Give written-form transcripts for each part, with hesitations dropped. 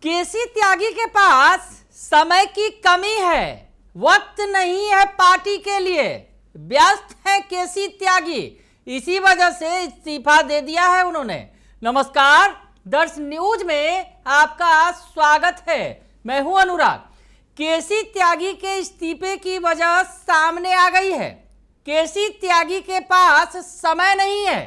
केसी त्यागी के पास समय की कमी है, वक्त नहीं है पार्टी के लिए, व्यस्त है केसी त्यागी, इसी वजह से इस्तीफा दे दिया है उन्होंने। नमस्कार, दर्श न्यूज में आपका स्वागत है। मैं हूं अनुराग। केसी त्यागी के इस्तीफे की वजह सामने आ गई है। केसी त्यागी के पास समय नहीं है,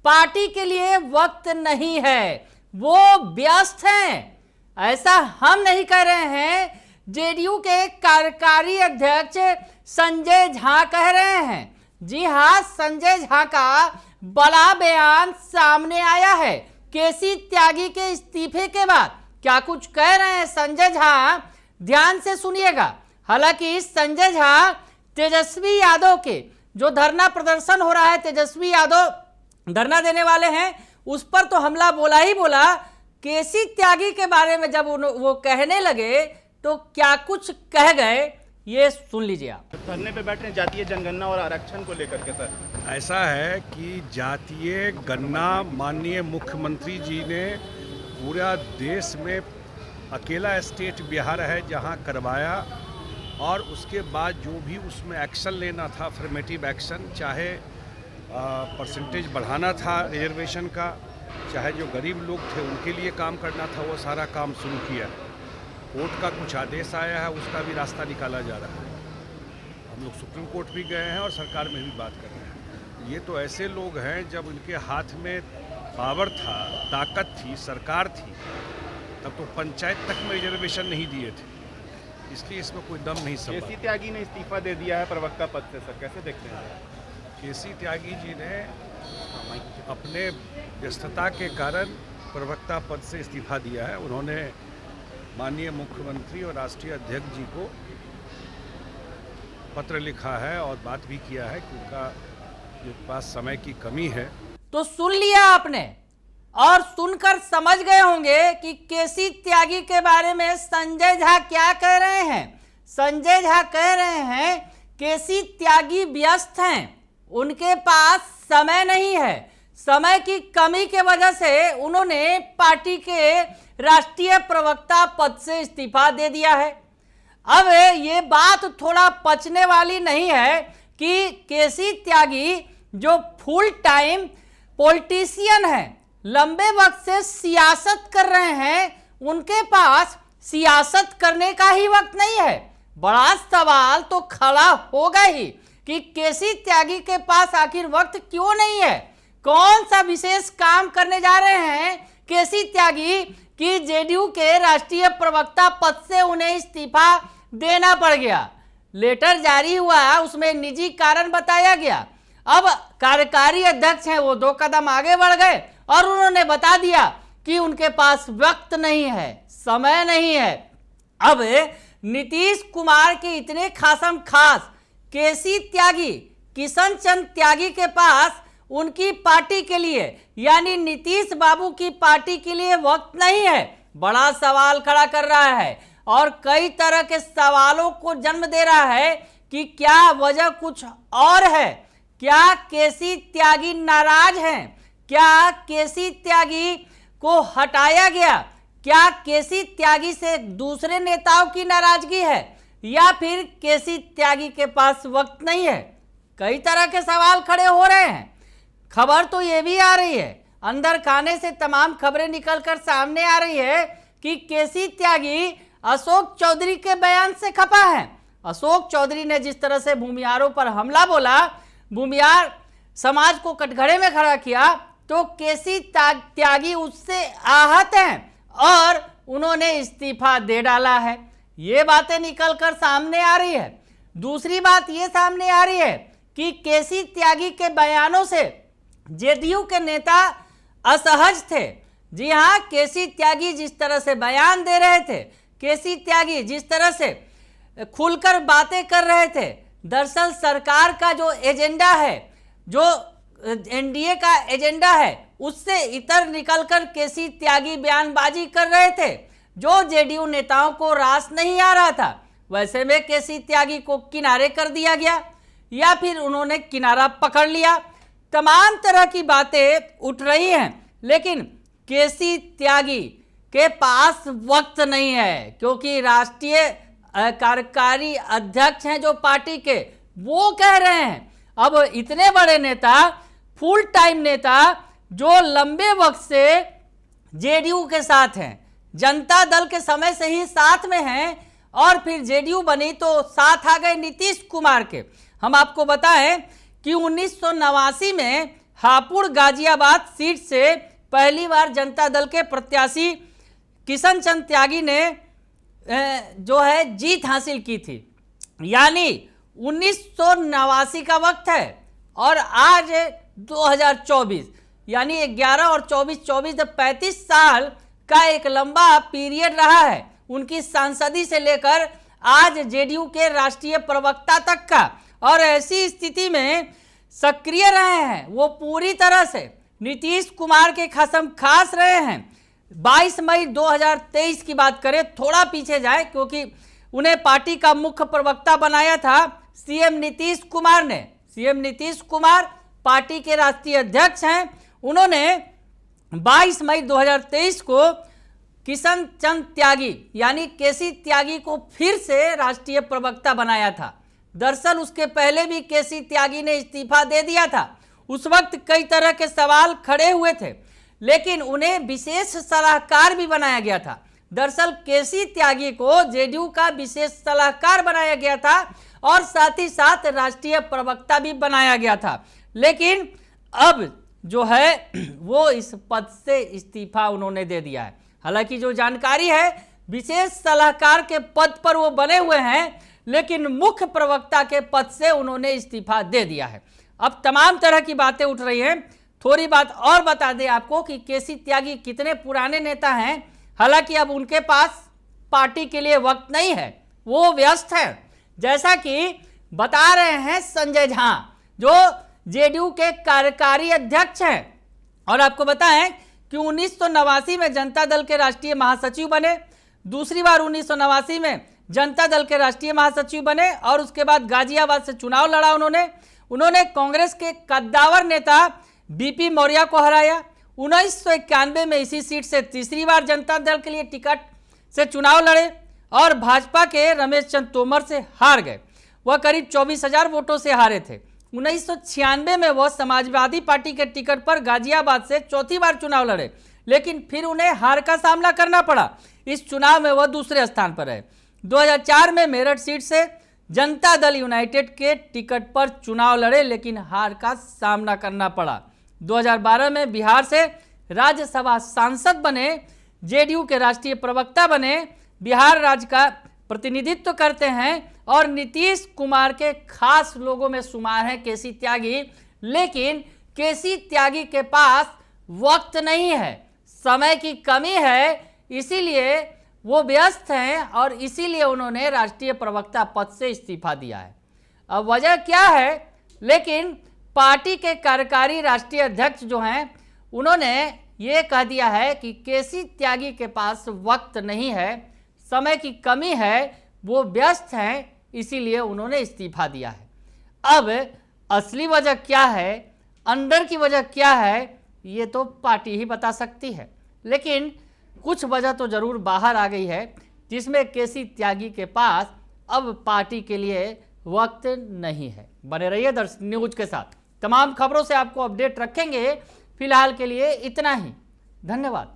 पार्टी के लिए वक्त नहीं है, वो व्यस्त हैं। ऐसा हम नहीं कह रहे हैं, जेडीयू के कार्यकारी अध्यक्ष संजय झा कह रहे हैं। जी हां, संजय झा का बड़ा बयान सामने आया है केसी त्यागी के इस्तीफे के बाद। क्या कुछ कह रहे हैं संजय झा, ध्यान से सुनिएगा। हालांकि संजय झा तेजस्वी यादव के जो धरना प्रदर्शन हो रहा है, तेजस्वी यादव धरना देने वाले हैं, उस पर तो हमला बोला ही बोला। केसी त्यागी के बारे में जब वो कहने लगे तो क्या कुछ कह गए, ये सुन लीजिए आप। धरने पे बैठे जातीय जनगणना और आरक्षण को लेकर के सर, ऐसा है कि जातीय गणना माननीय मुख्यमंत्री जी ने पूरा देश में अकेला स्टेट बिहार है जहां करवाया, और उसके बाद जो भी उसमें एक्शन लेना था, अफर्मेटिव एक्शन, चाहे परसेंटेज बढ़ाना था रिजर्वेशन का, चाहे जो गरीब लोग थे उनके लिए काम करना था, वो सारा काम शुरू किया। कोर्ट का कुछ आदेश आया है, उसका भी रास्ता निकाला जा रहा है। हम लोग सुप्रीम कोर्ट भी गए हैं और सरकार में भी बात कर रहे हैं। ये तो ऐसे लोग हैं, जब उनके हाथ में पावर था, ताकत थी, सरकार थी, तब तो पंचायत तक में रिजर्वेशन नहीं दिए थे। इसलिए इसमें कोई दम नहीं समझा। केसी त्यागी ने इस्तीफा दे दिया है प्रवक्ता पद से, सर कैसे देखते हैं? केसी त्यागी जी ने अपने व्यस्तता के कारण प्रवक्ता पद से इस्तीफा दिया है। उन्होंने माननीय मुख्यमंत्री और राष्ट्रीय अध्यक्ष जी को पत्र लिखा है और बात भी किया है कि उनका पास समय की कमी है। तो सुन लिया आपने, और सुनकर समझ गए होंगे कि केसी त्यागी के बारे में संजय झा क्या कह रहे हैं। संजय झा कह रहे हैं केसी त्यागी व्यस्त हैं, उनके पास समय नहीं है, समय की कमी के वजह से उन्होंने पार्टी के राष्ट्रीय प्रवक्ता पद से इस्तीफा दे दिया है। अब ये बात थोड़ा पचने वाली नहीं है कि केसी त्यागी जो फुल टाइम पॉलिटिशियन है, लंबे वक्त से सियासत कर रहे हैं, उनके पास सियासत करने का ही वक्त नहीं है। बड़ा सवाल तो खड़ा होगा ही कि केसी त्यागी के पास आखिर वक्त क्यों नहीं है। कौन सा विशेष काम करने जा रहे हैं केसी त्यागी कि जेडीयू के राष्ट्रीय प्रवक्ता पद से उन्हें इस्तीफा देना पड़ गया। लेटर जारी हुआ, उसमें निजी कारण बताया गया। अब कार्यकारी अध्यक्ष हैं, वो 2 कदम आगे बढ़ गए और उन्होंने बता दिया कि उनके पास वक्त नहीं है, समय नहीं है। अब नीतीश कुमार के इतने खासम खास केसी त्यागी, किशन चंद्र त्यागी के पास उनकी पार्टी के लिए, यानी नीतीश बाबू की पार्टी के लिए वक्त नहीं है, बड़ा सवाल खड़ा कर रहा है और कई तरह के सवालों को जन्म दे रहा है कि क्या वजह कुछ और है। क्या केसी त्यागी नाराज हैं? क्या केसी त्यागी को हटाया गया? क्या केसी त्यागी से दूसरे नेताओं की नाराजगी है, या फिर केसी त्यागी के पास वक्त नहीं है? कई तरह के सवाल खड़े हो रहे हैं। खबर तो ये भी आ रही है, अंदर खाने से तमाम खबरें निकलकर सामने आ रही है कि केसी त्यागी अशोक चौधरी के बयान से खफा है। अशोक चौधरी ने जिस तरह से भूमिहारों पर हमला बोला, भूमिहार समाज को कटघरे में खड़ा किया, तो केसी त्यागी उससे आहत हैं और उन्होंने इस्तीफा दे डाला है। ये बातें निकलकर सामने आ रही है। दूसरी बात ये सामने आ रही है कि केसी त्यागी के बयानों से जेडीयू के नेता असहज थे। जी हां, केसी त्यागी जिस तरह से बयान दे रहे थे, केसी त्यागी जिस तरह से खुलकर बातें कर रहे थे, दरअसल सरकार का जो एजेंडा है, जो एनडीए का एजेंडा है, उससे इतर निकलकर केसी त्यागी बयानबाजी कर रहे थे, जो जेडीयू नेताओं को रास नहीं आ रहा था। वैसे में केसी त्यागी को किनारे कर दिया गया, या फिर उन्होंने किनारा पकड़ लिया। तमाम तरह की बातें उठ रही हैं, लेकिन केसी त्यागी के पास वक्त नहीं है, क्योंकि राष्ट्रीय कार्यकारी अध्यक्ष हैं जो पार्टी के, वो कह रहे हैं अब इतने बड़े नेता, फुल टाइम नेता जो लंबे वक्त से जेडीयू के साथ हैं, जनता दल के समय से ही साथ में हैं, और फिर जेडीयू बनी तो साथ आ गए नीतीश कुमार के। हम आपको बताएं कि 1989 में हापुड़ गाजियाबाद सीट से पहली बार जनता दल के प्रत्याशी किशन चंद त्यागी ने जो है जीत हासिल की थी। यानी 1989 का वक्त है और आज 2024, यानी 11 और 24 35 साल का एक लंबा पीरियड रहा है उनकी सांसदी से लेकर आज जेडीयू के राष्ट्रीय प्रवक्ता तक का। और ऐसी स्थिति में सक्रिय रहे हैं वो, पूरी तरह से नीतीश कुमार के खसम खास रहे हैं। 22 मई 2023 की बात करें, थोड़ा पीछे जाए, क्योंकि उन्हें पार्टी का मुख्य प्रवक्ता बनाया था सीएम नीतीश कुमार ने। सीएम नीतीश कुमार पार्टी के राष्ट्रीय अध्यक्ष हैं। उन्होंने 22 मई 2023 को किशन चंद त्यागी यानी केसी त्यागी को फिर से राष्ट्रीय प्रवक्ता बनाया था। दरअसल उसके पहले भी केसी त्यागी ने इस्तीफा दे दिया था। उस वक्त कई तरह के सवाल खड़े हुए थे, लेकिन उन्हें विशेष सलाहकार भी बनाया गया था। दरअसल केसी त्यागी को जेडीयू का विशेष सलाहकार बनाया गया था और साथ ही साथ राष्ट्रीय प्रवक्ता भी बनाया गया था। लेकिन अब जो है वो इस पद से इस्तीफा उन्होंने दे दिया है। हालांकि जो जानकारी है, विशेष सलाहकार के पद पर वो बने हुए हैं, लेकिन मुख्य प्रवक्ता के पद से उन्होंने इस्तीफा दे दिया है। अब तमाम तरह की बातें उठ रही हैं। थोड़ी बात और बता दें आपको कि केसी त्यागी कितने पुराने नेता हैं। हालांकि अब उनके पास पार्टी के लिए वक्त नहीं है, वो व्यस्त है। जैसा कि बता रहे हैं संजय झा, जो जेडीयू के कार्यकारी अध्यक्ष हैं, और आपको बताएं कि 1989 में जनता दल के राष्ट्रीय महासचिव बने, दूसरी बार 1989 में जनता दल के राष्ट्रीय महासचिव बने, और उसके बाद गाजियाबाद से चुनाव लड़ा उन्होंने कांग्रेस के कद्दावर नेता बीपी मौर्य को हराया। 1991 में इसी सीट से तीसरी बार जनता दल के लिए टिकट से चुनाव लड़े और भाजपा के रमेश चंद्र तोमर से हार गए। वह करीब 24,000 वोटों से हारे थे। 1996 में वह समाजवादी पार्टी के टिकट पर गाजियाबाद से चौथी बार चुनाव लड़े, लेकिन फिर उन्हें हार का सामना करना पड़ा। इस चुनाव में वह दूसरे स्थान पर रहे। 2004 में मेरठ सीट से जनता दल यूनाइटेड के टिकट पर चुनाव लड़े, लेकिन हार का सामना करना पड़ा। 2012 में बिहार से राज्यसभा सांसद बने, जेडीयू के राष्ट्रीय प्रवक्ता बने, बिहार राज्य का प्रतिनिधित्व करते हैं और नीतीश कुमार के खास लोगों में शुमार हैं केसी त्यागी। लेकिन केसी त्यागी के पास वक्त नहीं है, समय की कमी है, इसीलिए वो व्यस्त हैं और इसीलिए उन्होंने राष्ट्रीय प्रवक्ता पद से इस्तीफा दिया है। अब वजह क्या है, लेकिन पार्टी के कार्यकारी राष्ट्रीय अध्यक्ष जो हैं उन्होंने ये कह दिया है कि केसी त्यागी के पास वक्त नहीं है, समय की कमी है, वो व्यस्त हैं, इसीलिए उन्होंने इस्तीफा दिया है। अब असली वजह क्या है, अंदर की वजह क्या है, ये तो पार्टी ही बता सकती है। लेकिन कुछ वजह तो जरूर बाहर आ गई है, जिसमें केसी त्यागी के पास अब पार्टी के लिए वक्त नहीं है। बने रहिए दर्शक न्यूज के साथ, तमाम खबरों से आपको अपडेट रखेंगे। फिलहाल के लिए इतना ही, धन्यवाद।